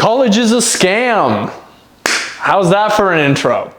College is a scam. How's that for an intro?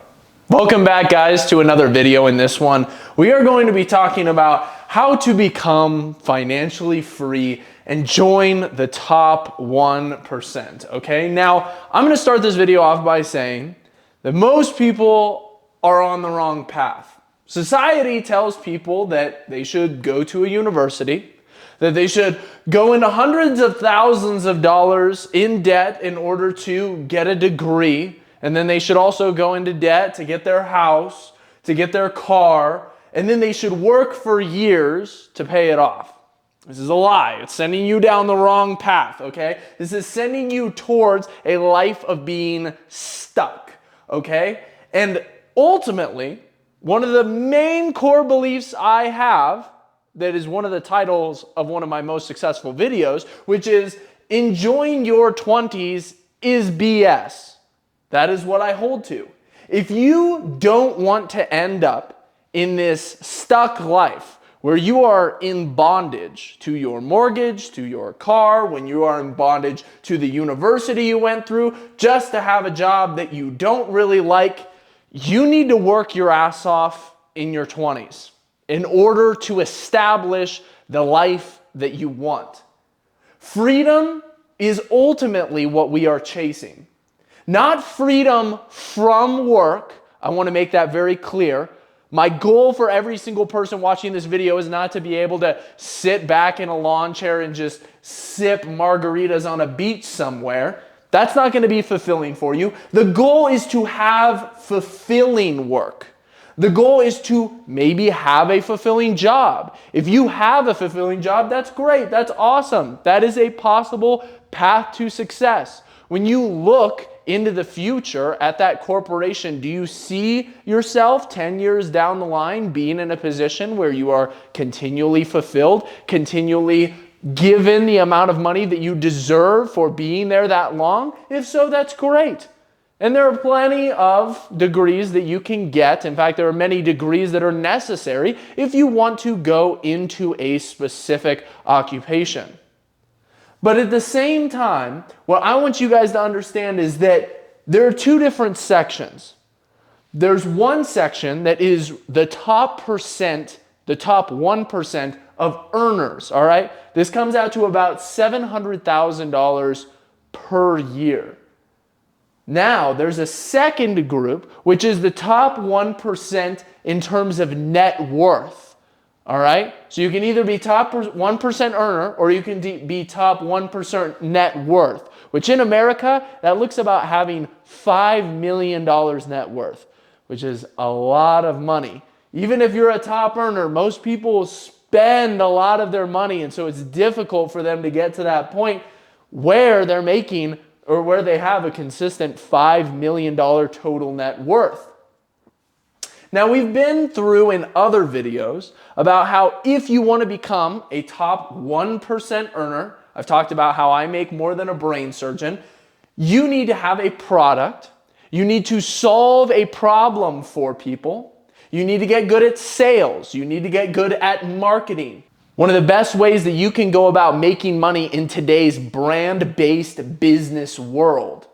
Welcome back, guys, to another video. In this one, we are going to be talking about how to become financially free and join the top 1%, okay? Now, I'm gonna start this video off by saying that most people are on the wrong path. Society tells people that they should go to a university, that they should go into hundreds of thousands of dollars in debt in order to get a degree, and then they should also go into debt to get their house, to get their car, and then they should work for years to pay it off. This is a lie. It's sending you down the wrong path, okay? This is sending you towards a life of being stuck, okay? And ultimately, one of the main core beliefs I have, that is one of the titles of one of my most successful videos, which is enjoying your 20s is BS. That is what I hold to. If you don't want to end up in this stuck life where you are in bondage to your mortgage, to your car, when you are in bondage to the university you went through, just to have a job that you don't really like, you need to work your ass off in your 20s. In order to establish the life that you want. Freedom is ultimately what we are chasing. Not freedom from work. I want to make that very clear. My goal for every single person watching this video is not to be able to sit back in a lawn chair and just sip margaritas on a beach somewhere. That's not going to be fulfilling for you. The goal is to have fulfilling work. The goal is to maybe have a fulfilling job. If you have a fulfilling job, that's great. That's awesome. That is a possible path to success. When you look into the future at that corporation, do you see yourself 10 years down the line being in a position where you are continually fulfilled, continually given the amount of money that you deserve for being there that long? If so, that's great. And there are plenty of degrees that you can get. In fact, there are many degrees that are necessary if you want to go into a specific occupation. But at the same time, what I want you guys to understand is that there are two different sections. There's one section that is the top 1% of earners, all right? This comes out to about $700,000 per year. Now, there's a second group, which is the top 1% in terms of net worth, all right? So you can either be top 1% earner or you can be top 1% net worth, which in America, that looks about having $5 million net worth, which is a lot of money. Even if you're a top earner, most people spend a lot of their money, and so it's difficult for them to get to that point where they're making or where they have a consistent $5 million total net worth. Now, we've been through in other videos about how if you want to become a top 1% earner, I've talked about how I make more than a brain surgeon, you need to have a product, you need to solve a problem for people, you need to get good at sales, you need to get good at marketing. One of the best ways that you can go about making money in today's brand-based business world.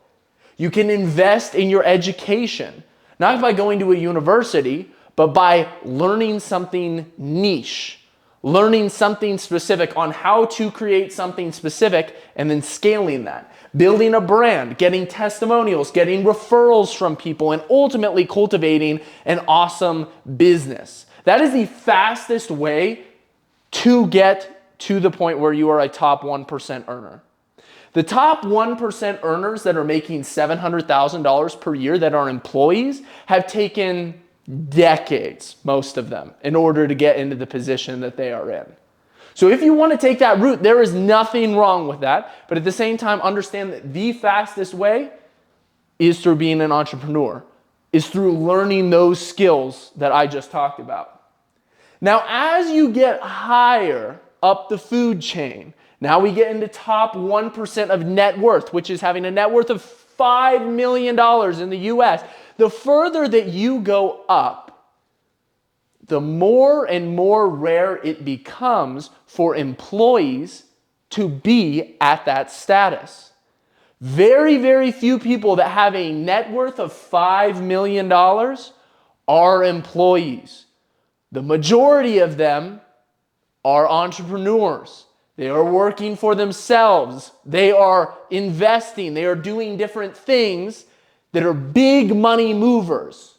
You can invest in your education, not by going to a university, but by learning something niche, learning something specific on how to create something specific and then scaling that. Building a brand, getting testimonials, getting referrals from people, and ultimately cultivating an awesome business. That is the fastest way to get to the point where you are a top 1% earner. The top 1% earners that are making $700,000 per year that are employees have taken decades, most of them, in order to get into the position that they are in. So if you want to take that route, there is nothing wrong with that. But at the same time, understand that the fastest way is through being an entrepreneur, is through learning those skills that I just talked about. Now, as you get higher up the food chain, now we get into top 1% of net worth, which is having a net worth of $5 million in the US. The further that you go up, the more and more rare it becomes for employees to be at that status. Very, very few people that have a net worth of $5 million are employees. The majority of them are entrepreneurs. They are working for themselves. They are investing. They are doing different things that are big money movers.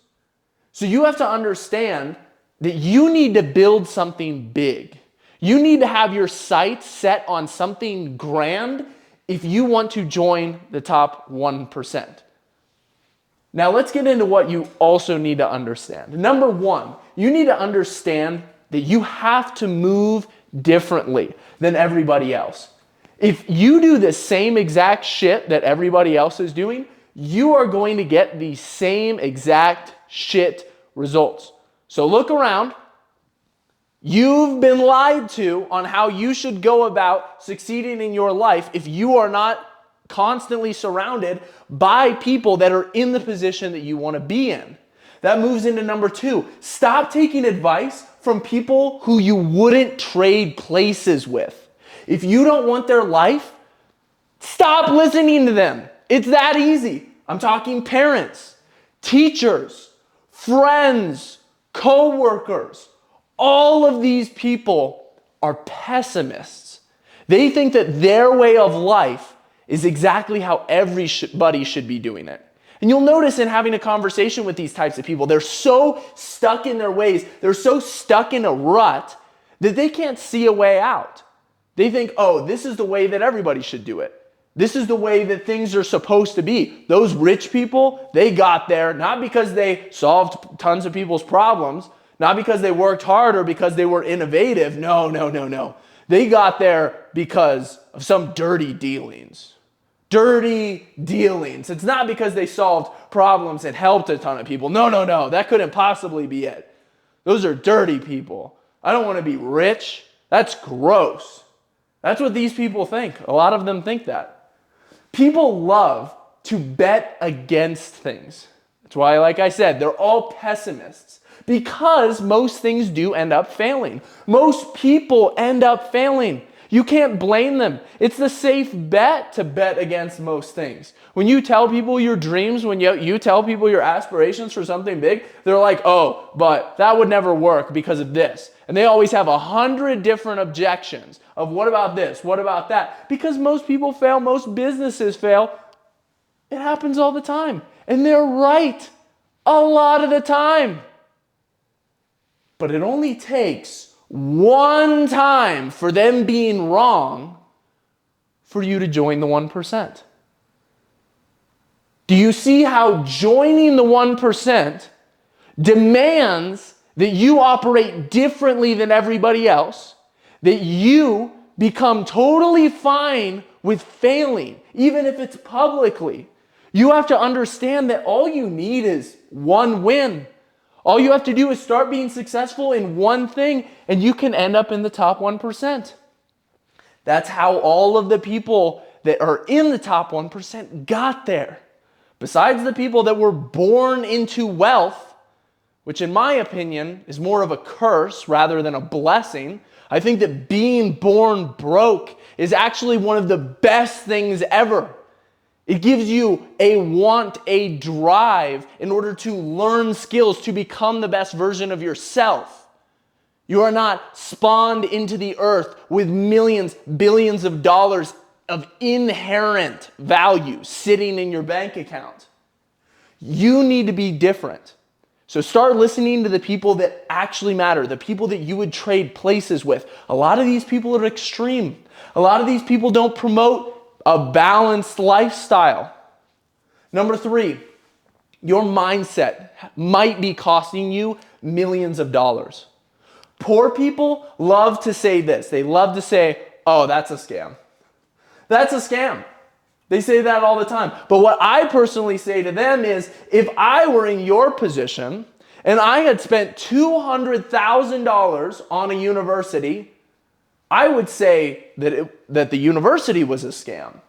So you have to understand that you need to build something big. You need to have your sights set on something grand if you want to join the top 1%. Now let's get into what you also need to understand. Number one, you need to understand that you have to move differently than everybody else. If you do the same exact shit that everybody else is doing, you are going to get the same exact shit results. So look around. You've been lied to on how you should go about succeeding in your life if you are not constantly surrounded by people that are in the position that you want to be in. That moves into number two. Stop taking advice from people who you wouldn't trade places with. If you don't want their life, stop listening to them. It's that easy. I'm talking parents, teachers, friends, co-workers. All of these people are pessimists. They think that their way of life is exactly how everybody should be doing it. And you'll notice in having a conversation with these types of people, they're so stuck in their ways, they're so stuck in a rut that they can't see a way out. They think, oh, this is the way that everybody should do it. This is the way that things are supposed to be. Those rich people, they got there not because they solved tons of people's problems, not because they worked hard or because they were innovative. No. They got there because of some dirty dealings. Dirty dealings. It's not because they solved problems and helped a ton of people. No. That couldn't possibly be it. Those are dirty people. I don't want to be rich. That's gross. That's what these people think. A lot of them think that. People love to bet against things. That's why, like I said, they're all pessimists. Because most things do end up failing. Most people end up failing. You can't blame them. It's the safe bet to bet against most things. When you tell people your dreams, when you tell people your aspirations for something big, they're like, oh, but that would never work because of this. And they always have 100 different objections of what about this, what about that? Because most people fail, most businesses fail. It happens all the time. And they're right a lot of the time. But it only takes one time for them being wrong for you to join the 1%. Do you see how joining the 1% demands that you operate differently than everybody else, that you become totally fine with failing, even if it's publicly? You have to understand that all you need is one win. All you have to do is start being successful in one thing, and you can end up in the top 1%. That's how all of the people that are in the top 1% got there. Besides the people that were born into wealth, which in my opinion is more of a curse rather than a blessing, I think that being born broke is actually one of the best things ever. It gives you a want, a drive in order to learn skills to become the best version of yourself. You are not spawned into the earth with millions, billions of dollars of inherent value sitting in your bank account. You need to be different. So start listening to the people that actually matter, the people that you would trade places with. A lot of these people are extreme. A lot of these people don't promote a balanced lifestyle. Number three, your mindset might be costing you millions of dollars. Poor people love to say this. They love to say, oh, that's a scam. That's a scam. They say that all the time. But what I personally say to them is, if I were in your position and I had spent $200,000 on a university, I would say that the university was a scam.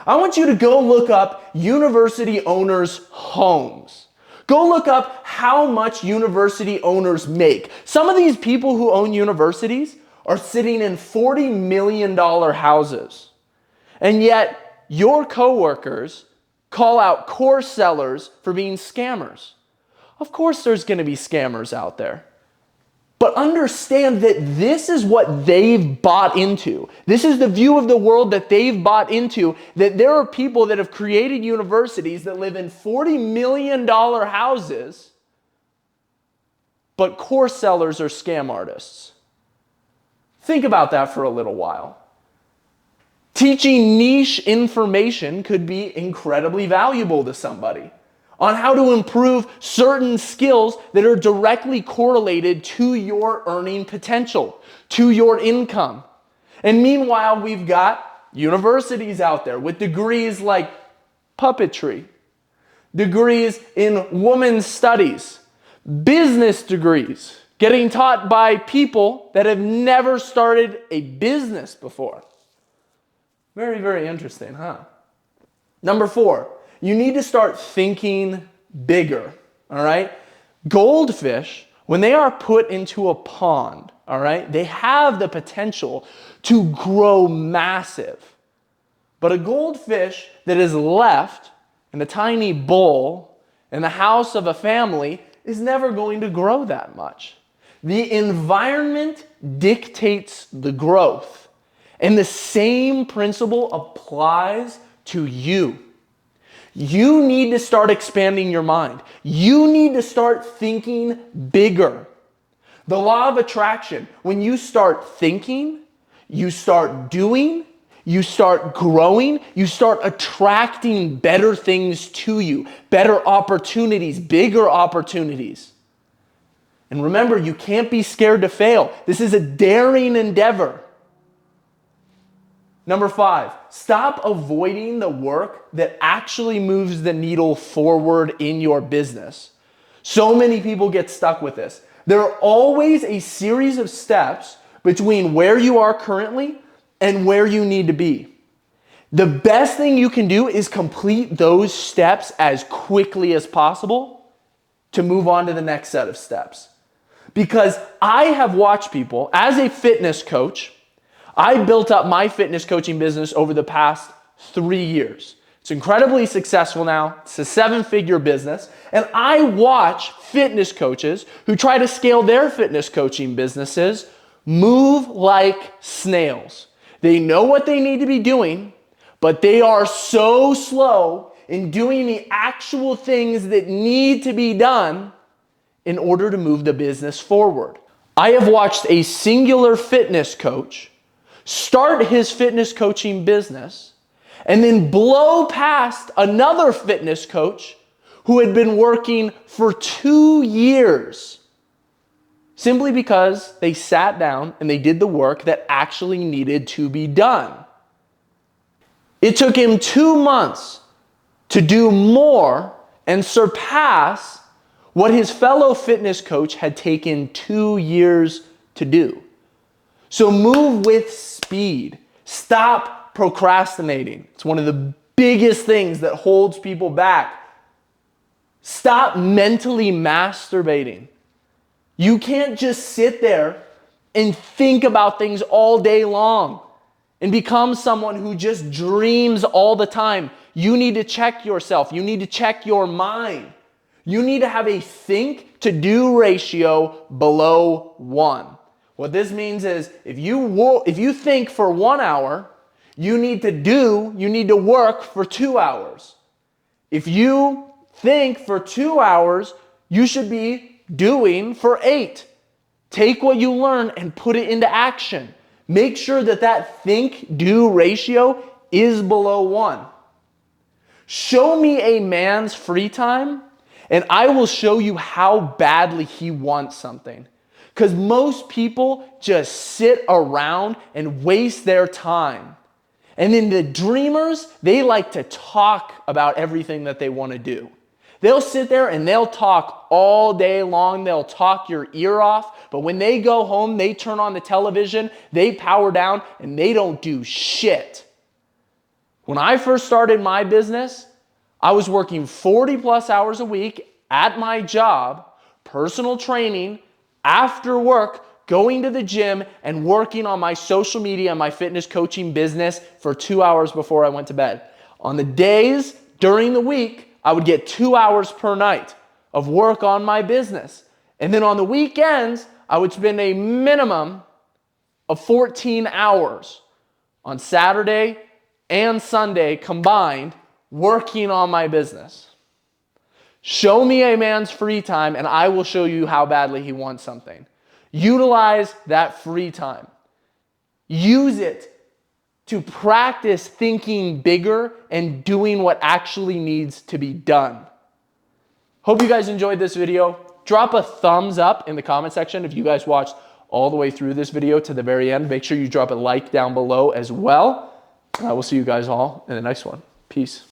I want you to go look up university owners' homes. Go look up how much university owners make. Some of these people who own universities are sitting in $40 million houses. And yet, your coworkers call out course sellers for being scammers. Of course there's going to be scammers out there. But understand that this is what they've bought into. This is the view of the world that they've bought into, that there are people that have created universities that live in $40 million houses, but course sellers are scam artists. Think about that for a little while. Teaching niche information could be incredibly valuable to somebody on how to improve certain skills that are directly correlated to your earning potential, to your income. And meanwhile, we've got universities out there with degrees like puppetry, degrees in women's studies, business degrees, getting taught by people that have never started a business before. Very, very interesting, huh? Number 4, you need to start thinking bigger, all right? Goldfish, when they are put into a pond, all right, they have the potential to grow massive. But a goldfish that is left in a tiny bowl in the house of a family is never going to grow that much. The environment dictates the growth. And the same principle applies to you. You need to start expanding your mind. You need to start thinking bigger. The law of attraction, when you start thinking, you start doing, you start growing, you start attracting better things to you, better opportunities, bigger opportunities. And remember, you can't be scared to fail. This is a daring endeavor. Number 5, stop avoiding the work that actually moves the needle forward in your business. So many people get stuck with this. There are always a series of steps between where you are currently and where you need to be. The best thing you can do is complete those steps as quickly as possible to move on to the next set of steps. Because I have watched people, as a fitness coach, I built up my fitness coaching business over the past 3 years. It's incredibly successful now. It's a 7-figure business. And I watch fitness coaches who try to scale their fitness coaching businesses move like snails. They know what they need to be doing, but they are so slow in doing the actual things that need to be done in order to move the business forward. I have watched a singular fitness coach start his fitness coaching business and then blow past another fitness coach who had been working for 2 years simply because they sat down and they did the work that actually needed to be done. It took him 2 months to do more and surpass what his fellow fitness coach had taken 2 years to do. So move with speed. Stop procrastinating. It's one of the biggest things that holds people back. Stop mentally masturbating. You can't just sit there and think about things all day long and become someone who just dreams all the time. You need to check yourself. You need to check your mind. You need to have a think to do ratio below 1. What this means is if you think for 1 hour, you need to work for 2 hours. If you think for 2 hours, you should be doing for 8. Take what you learn and put it into action. Make sure that think-do ratio is below 1. Show me a man's free time, and I will show you how badly he wants something. Because most people just sit around and waste their time. And then the dreamers, they like to talk about everything that they want to do. They'll sit there and they'll talk all day long. They'll talk your ear off. But when they go home, they turn on the television, they power down, and they don't do shit. When I first started my business, I was working 40 plus hours a week at my job, personal training, after work, going to the gym and working on my social media and my fitness coaching business for 2 hours before I went to bed. On the days during the week, I would get 2 hours per night of work on my business. And then on the weekends, I would spend a minimum of 14 hours on Saturday and Sunday combined working on my business. Show me a man's free time and I will show you how badly he wants something. Utilize that free time. Use it to practice thinking bigger and doing what actually needs to be done. Hope you guys enjoyed this video. Drop a thumbs up in the comment section if you guys watched all the way through this video to the very end. Make sure you drop a like down below as well. And I will see you guys all in the next one. Peace.